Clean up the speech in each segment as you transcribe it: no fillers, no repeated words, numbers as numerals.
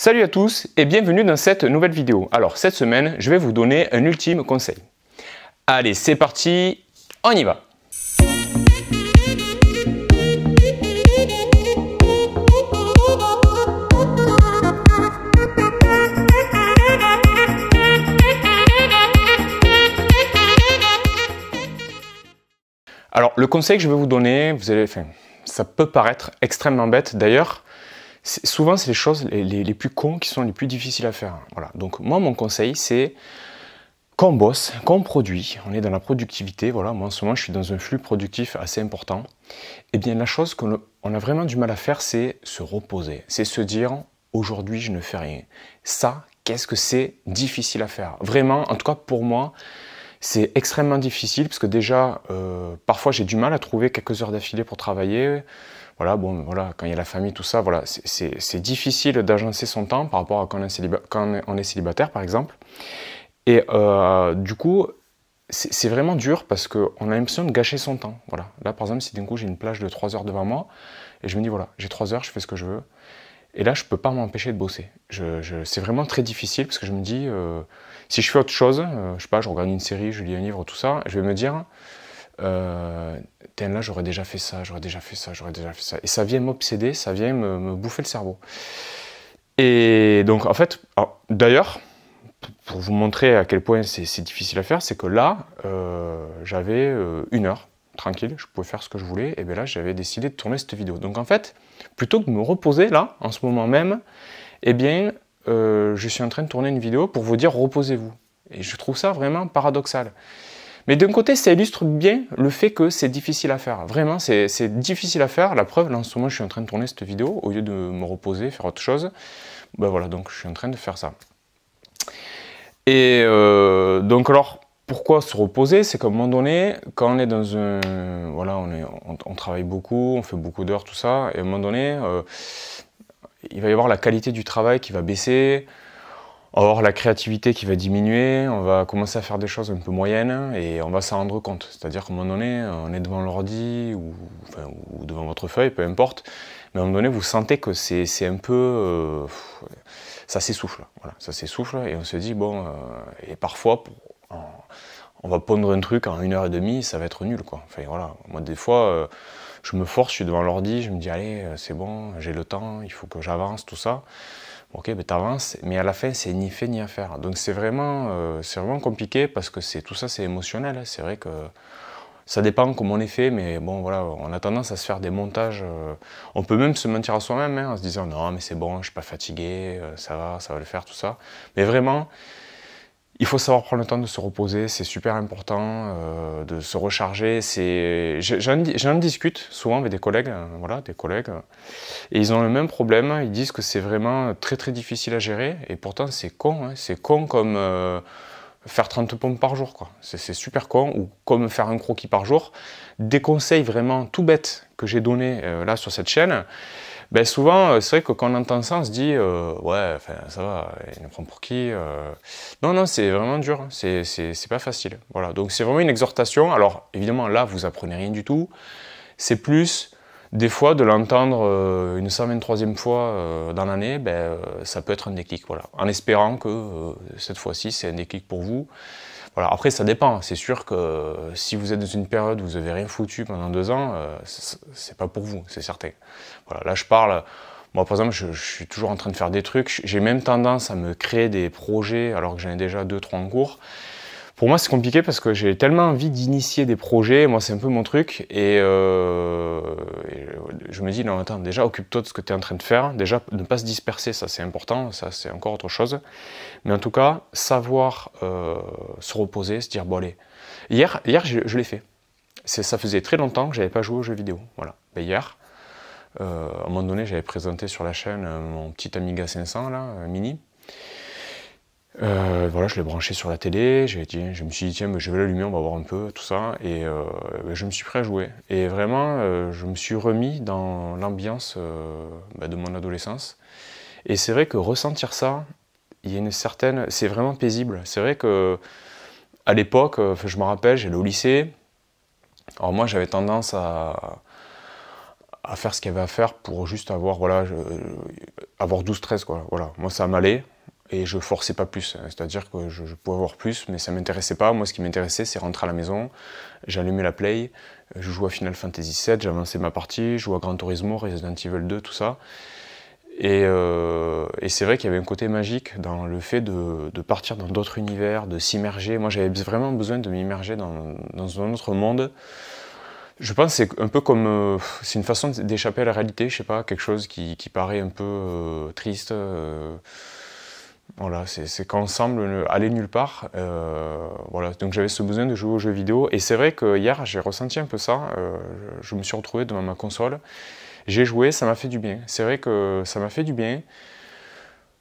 Salut à tous et bienvenue dans cette nouvelle vidéo. Alors cette semaine, je vais vous donner un ultime conseil. Allez, c'est parti, on y va. Alors le conseil que je vais vous donner, ça peut paraître extrêmement bête. D'ailleurs, souvent c'est les choses les plus cons qui sont les plus difficiles à faire. Voilà. Donc moi mon conseil c'est qu'on bosse, qu'on produit, on est dans la productivité. Voilà, moi en ce moment je suis dans un flux productif assez important. Et bien la chose qu'on a vraiment du mal à faire, c'est se reposer. C'est se dire aujourd'hui je ne fais rien. Ça, qu'est-ce que c'est difficile à faire. Vraiment, en tout cas pour moi, c'est extrêmement difficile parce que déjà, parfois j'ai du mal à trouver quelques heures d'affilée pour travailler. Voilà, bon, voilà, quand il y a la famille, tout ça, voilà, c'est difficile d'agencer son temps par rapport à quand on est célibataire, par exemple. Et du coup, c'est vraiment dur parce qu'on a l'impression de gâcher son temps. Voilà. Là, par exemple, si d'un coup j'ai une plage de 3 heures devant moi et je me dis, voilà, j'ai 3 heures, je fais ce que je veux. Et là, je ne peux pas m'empêcher de bosser. C'est vraiment très difficile parce que je me dis, si je fais autre chose, je sais pas, je regarde une série, je lis un livre, tout ça, je vais me dire, là, j'aurais déjà fait ça, j'aurais déjà fait ça, j'aurais déjà fait ça. Et ça vient m'obséder, ça vient me bouffer le cerveau. Et donc, en fait, d'ailleurs, pour vous montrer à quel point c'est difficile à faire, c'est que là, j'avais 1 heure. Tranquille, je pouvais faire ce que je voulais, et bien là j'avais décidé de tourner cette vidéo. Donc en fait, plutôt que de me reposer là, en ce moment même, eh bien, je suis en train de tourner une vidéo pour vous dire reposez-vous. Et je trouve ça vraiment paradoxal. Mais d'un côté, ça illustre bien le fait que c'est difficile à faire. Vraiment, c'est difficile à faire. La preuve, là en ce moment, je suis en train de tourner cette vidéo, au lieu de me reposer, faire autre chose. Ben voilà, donc je suis en train de faire ça. Et donc alors, pourquoi se reposer? C'est qu'à un moment donné, quand on est dans un... Voilà, on travaille beaucoup, on fait beaucoup d'heures, tout ça, et à un moment donné, il va y avoir la qualité du travail qui va baisser, on va avoir la créativité qui va diminuer, on va commencer à faire des choses un peu moyennes, et on va s'en rendre compte. C'est-à-dire qu'à un moment donné, on est devant l'ordi, ou devant votre feuille, peu importe, mais à un moment donné, vous sentez que c'est un peu... ça s'essouffle, voilà, ça s'essouffle, et on se dit, bon, et parfois... on va pondre un truc en 1h30, ça va être nul, quoi. Enfin, voilà. Moi, des fois, je me force, je suis devant l'ordi, je me dis, allez, c'est bon, j'ai le temps, il faut que j'avance, tout ça. Ok, ben t'avances, mais à la fin, c'est ni fait ni à faire. Donc, c'est vraiment compliqué parce que tout ça, c'est émotionnel. Hein. C'est vrai que ça dépend comment on est fait, mais bon, voilà, on a tendance à se faire des montages. On peut même se mentir à soi-même, hein, en se disant, non, mais c'est bon, je suis pas fatigué, ça va le faire, tout ça. Mais vraiment... il faut savoir prendre le temps de se reposer, c'est super important, de se recharger. J'en discute souvent avec des collègues, voilà, et ils ont le même problème. Ils disent que c'est vraiment très très difficile à gérer, et pourtant c'est con, hein, c'est con comme faire 30 pompes par jour, quoi. C'est super con, ou comme faire un croquis par jour. Des conseils vraiment tout bêtes que j'ai donnés là sur cette chaîne. Ben souvent, c'est vrai que quand on entend ça, on se dit ouais, enfin ça va, il nous prend pour qui Non, non, c'est vraiment dur, hein. C'est pas facile. Voilà, donc c'est vraiment une exhortation. Alors évidemment, là, vous apprenez rien du tout. C'est plus, des fois, de l'entendre une 123e fois dans l'année, ben, ça peut être un déclic, voilà. En espérant que cette fois-ci, c'est un déclic pour vous. Voilà. Après, ça dépend. C'est sûr que si vous êtes dans une période où vous n'avez rien foutu pendant 2 ans, c'est pas pour vous, c'est certain. Voilà. Là, je parle. Moi, par exemple, je suis toujours en train de faire des trucs. J'ai même tendance à me créer des projets alors que j'en ai déjà 2-3 en cours. Pour moi, c'est compliqué parce que j'ai tellement envie d'initier des projets. Moi, c'est un peu mon truc. Et je me dis, non, attends, déjà, occupe-toi de ce que tu es en train de faire. Déjà, ne pas se disperser, ça, c'est important. Ça, c'est encore autre chose. Mais en tout cas, savoir se reposer, se dire, bon, allez. Hier je l'ai fait. Ça faisait très longtemps que je n'avais pas joué aux jeux vidéo. Voilà. Ben, hier, à un moment donné, j'avais présenté sur la chaîne mon petit Amiga 500, là, mini. Voilà, je l'ai branché sur la télé, je me suis dit tiens, je vais l'allumer, on va voir un peu tout ça, et je me suis prêt à jouer. Et vraiment, je me suis remis dans l'ambiance de mon adolescence. Et c'est vrai que ressentir ça, il y a une certaine... c'est vraiment paisible. C'est vrai que à l'époque, je me rappelle, j'allais au lycée. Alors moi, j'avais tendance à faire ce qu'il y avait à faire pour juste avoir, voilà, avoir 12-13, quoi. Voilà. Moi, ça m'allait et je forçais pas plus. C'est-à-dire que je pouvais avoir plus, mais ça m'intéressait pas. Moi, ce qui m'intéressait, c'est rentrer à la maison, j'allumais la Play, je jouais à Final Fantasy VII, j'avançais ma partie, je jouais à Gran Turismo, Resident Evil 2, tout ça. Et c'est vrai qu'il y avait un côté magique dans le fait de partir dans d'autres univers, de s'immerger. Moi, j'avais vraiment besoin de m'immerger dans un autre monde. Je pense que c'est un peu comme... c'est une façon d'échapper à la réalité, je sais pas, quelque chose qui paraît un peu triste. Voilà, c'est quand on semble aller nulle part. Voilà, donc j'avais ce besoin de jouer aux jeux vidéo. Et c'est vrai que hier, j'ai ressenti un peu ça. Je me suis retrouvé devant ma console. J'ai joué, ça m'a fait du bien. C'est vrai que ça m'a fait du bien.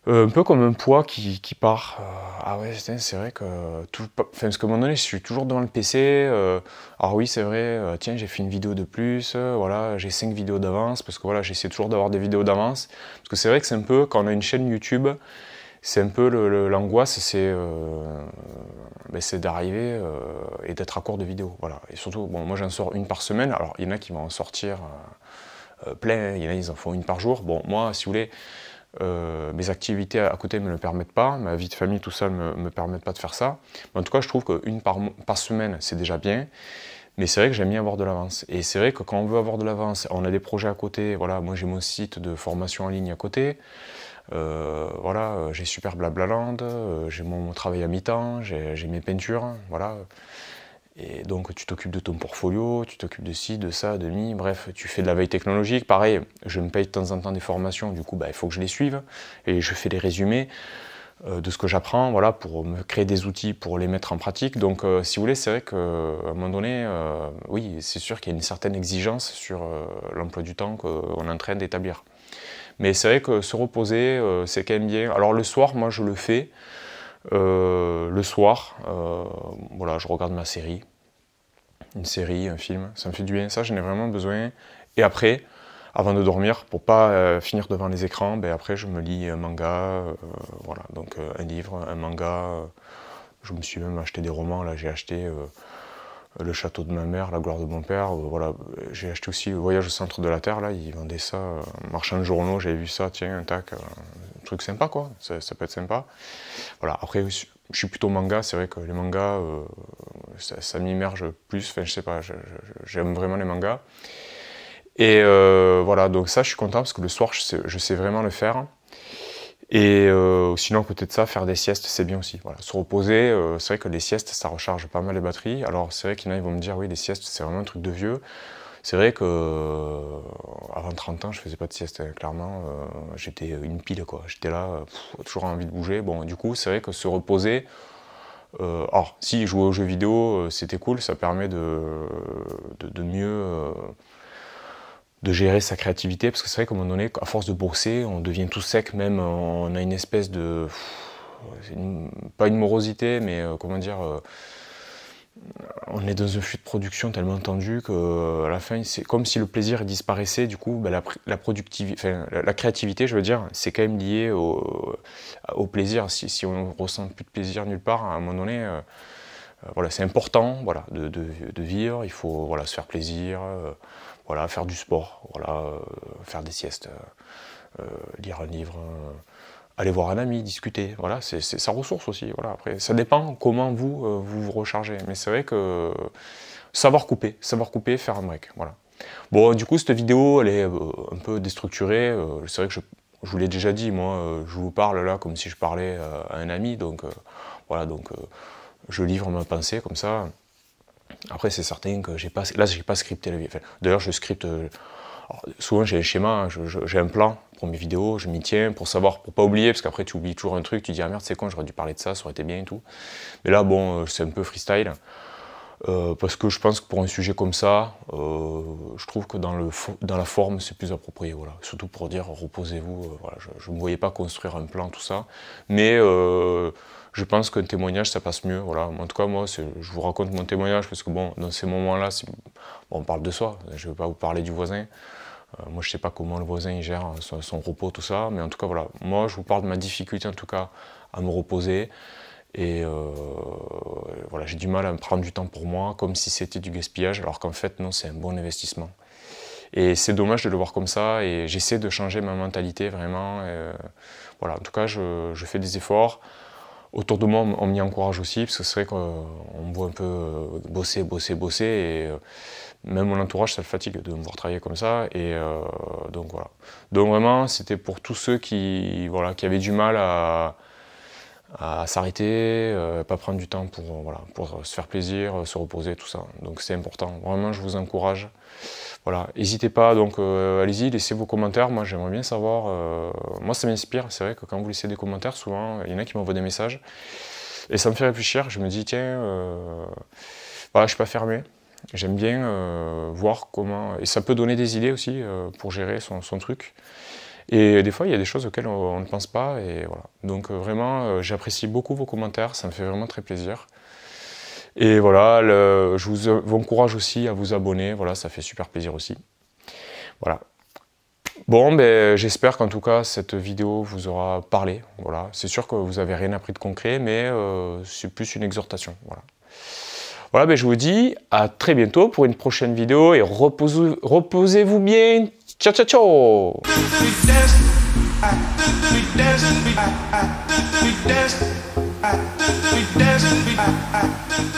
Un peu comme un poids qui part. Ah ouais, c'est vrai que... enfin, parce qu'à un moment donné, je suis toujours devant le PC. Alors oui, c'est vrai, tiens, j'ai fait une vidéo de plus. Voilà, j'ai 5 vidéos d'avance. Parce que voilà, j'essaie toujours d'avoir des vidéos d'avance. Parce que c'est vrai que c'est un peu, quand on a une chaîne YouTube, c'est un peu l'angoisse, c'est d'arriver et d'être à court de vidéos. Voilà. Et surtout, bon, moi j'en sors une par semaine. Alors il y en a qui vont en sortir plein, il y en a ils en font une par jour. Bon, moi, si vous voulez, mes activités à côté ne me le permettent pas, ma vie de famille, tout ça ne me permettent pas de faire ça. Mais en tout cas, je trouve qu'une par semaine, c'est déjà bien. Mais c'est vrai que j'aime bien avoir de l'avance. Et c'est vrai que quand on veut avoir de l'avance, on a des projets à côté. Voilà, moi j'ai mon site de formation en ligne à côté. Voilà, j'ai Super Blablaland, j'ai mon travail à mi-temps, j'ai mes peintures, voilà. Et donc tu t'occupes de ton portfolio, tu t'occupes de ci, de ça, de mi, bref, tu fais de la veille technologique. Pareil, je me paye de temps en temps des formations, du coup il faut que je les suive, et je fais des résumés de ce que j'apprends, voilà, pour me créer des outils pour les mettre en pratique. Donc si vous voulez, c'est vrai qu'à un moment donné, oui, c'est sûr qu'il y a une certaine exigence sur l'emploi du temps qu'on est en train d'établir. Mais c'est vrai que se reposer, c'est quand même bien. Alors le soir, moi je le fais. Le soir, voilà, je regarde ma série, une série, un film, ça me fait du bien, ça j'en ai vraiment besoin. Et après, avant de dormir, pour pas finir devant les écrans, ben après je me lis un manga, voilà, donc un livre, un manga. Je me suis même acheté des romans, là j'ai acheté Le château de ma mère, La gloire de mon père, voilà. J'ai acheté aussi Le voyage au centre de la Terre, là, ils vendaient ça, marchand de journaux, j'avais vu ça, tiens, un tac, un truc sympa quoi, ça peut être sympa. Voilà, après je suis plutôt manga, c'est vrai que les mangas, ça m'immerge plus, enfin je sais pas, j'aime vraiment les mangas. Et voilà, donc ça je suis content parce que le soir je sais vraiment le faire. Et sinon, à côté de ça, faire des siestes, c'est bien aussi. Voilà. Se reposer, c'est vrai que les siestes, ça recharge pas mal les batteries. Alors, c'est vrai qu'il y en a, ils vont me dire, oui, les siestes, c'est vraiment un truc de vieux. C'est vrai que avant 30 ans, je faisais pas de sieste, hein, clairement. J'étais une pile, quoi. J'étais là, toujours envie de bouger. Bon, du coup, c'est vrai que se reposer. Alors, si jouer aux jeux vidéo, c'était cool, ça permet de mieux. De gérer sa créativité, parce que c'est vrai qu'à un moment donné, à force de bosser, on devient tout sec, même on a une espèce de... pas une morosité, mais comment dire... on est dans un flux de production tellement tendu qu'à la fin, c'est comme si le plaisir disparaissait, du coup, la productivité, enfin, la créativité, je veux dire, c'est quand même lié au plaisir. Si on ressent plus de plaisir nulle part, à un moment donné... voilà, c'est important, voilà, de vivre, il faut, voilà, se faire plaisir, voilà, faire du sport, voilà, faire des siestes, lire un livre, aller voir un ami, discuter, voilà, c'est sa ressource aussi. Voilà. Après, ça dépend comment vous rechargez, mais c'est vrai que savoir couper, faire un break, voilà. Bon, du coup, cette vidéo, elle est un peu déstructurée, c'est vrai que je vous l'ai déjà dit, moi, je vous parle là comme si je parlais à un ami, donc voilà, donc je livre ma pensée comme ça. Après, c'est certain que j'ai pas scripté la vidéo. Enfin, d'ailleurs, je scripte. Souvent, j'ai un schéma, j'ai un plan pour mes vidéos, je m'y tiens pour savoir, pour pas oublier, parce qu'après, tu oublies toujours un truc, tu dis ah merde, c'est con, j'aurais dû parler de ça, ça aurait été bien et tout. Mais là, bon, c'est un peu freestyle. Parce que je pense que pour un sujet comme ça, je trouve que dans la forme, c'est plus approprié. Voilà. Surtout pour dire reposez-vous. Voilà. Je ne me voyais pas construire un plan, tout ça. Mais je pense qu'un témoignage, ça passe mieux. Voilà. En tout cas, moi, je vous raconte mon témoignage parce que bon, dans ces moments-là, bon, on parle de soi. Je ne vais pas vous parler du voisin. Moi, je ne sais pas comment le voisin il gère son repos, tout ça. Mais en tout cas, voilà. Moi, je vous parle de ma difficulté, en tout cas, à me reposer. Et voilà, j'ai du mal à me prendre du temps pour moi, comme si c'était du gaspillage, alors qu'en fait, non, c'est un bon investissement. Et c'est dommage de le voir comme ça, et j'essaie de changer ma mentalité vraiment. Voilà, en tout cas, je fais des efforts. Autour de moi, on m'y encourage aussi, parce que c'est vrai qu'on me voit un peu bosser, et même mon entourage, ça le fatigue de me voir travailler comme ça, et donc voilà. Donc vraiment, c'était pour tous ceux qui avaient du mal à s'arrêter, pas prendre du temps pour se faire plaisir, se reposer, tout ça. Donc c'est important, vraiment je vous encourage. Voilà, n'hésitez pas, donc allez-y, laissez vos commentaires, moi j'aimerais bien savoir, moi ça m'inspire, c'est vrai que quand vous laissez des commentaires, souvent il y en a qui m'envoient des messages, et ça me fait réfléchir, je me dis tiens, voilà, je suis pas fermé, j'aime bien voir comment, et ça peut donner des idées aussi pour gérer son truc. Et des fois, il y a des choses auxquelles on ne pense pas, et voilà. Donc vraiment, j'apprécie beaucoup vos commentaires, ça me fait vraiment très plaisir. Et voilà, je vous encourage aussi à vous abonner, voilà, ça fait super plaisir aussi. Voilà. Bon, ben, j'espère qu'en tout cas, cette vidéo vous aura parlé. Voilà. C'est sûr que vous n'avez rien appris de concret, mais c'est plus une exhortation. Voilà. Voilà, ben, je vous dis à très bientôt pour une prochaine vidéo, et reposez-vous bien. Ciao, ciao, ciao!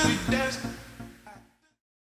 We dance.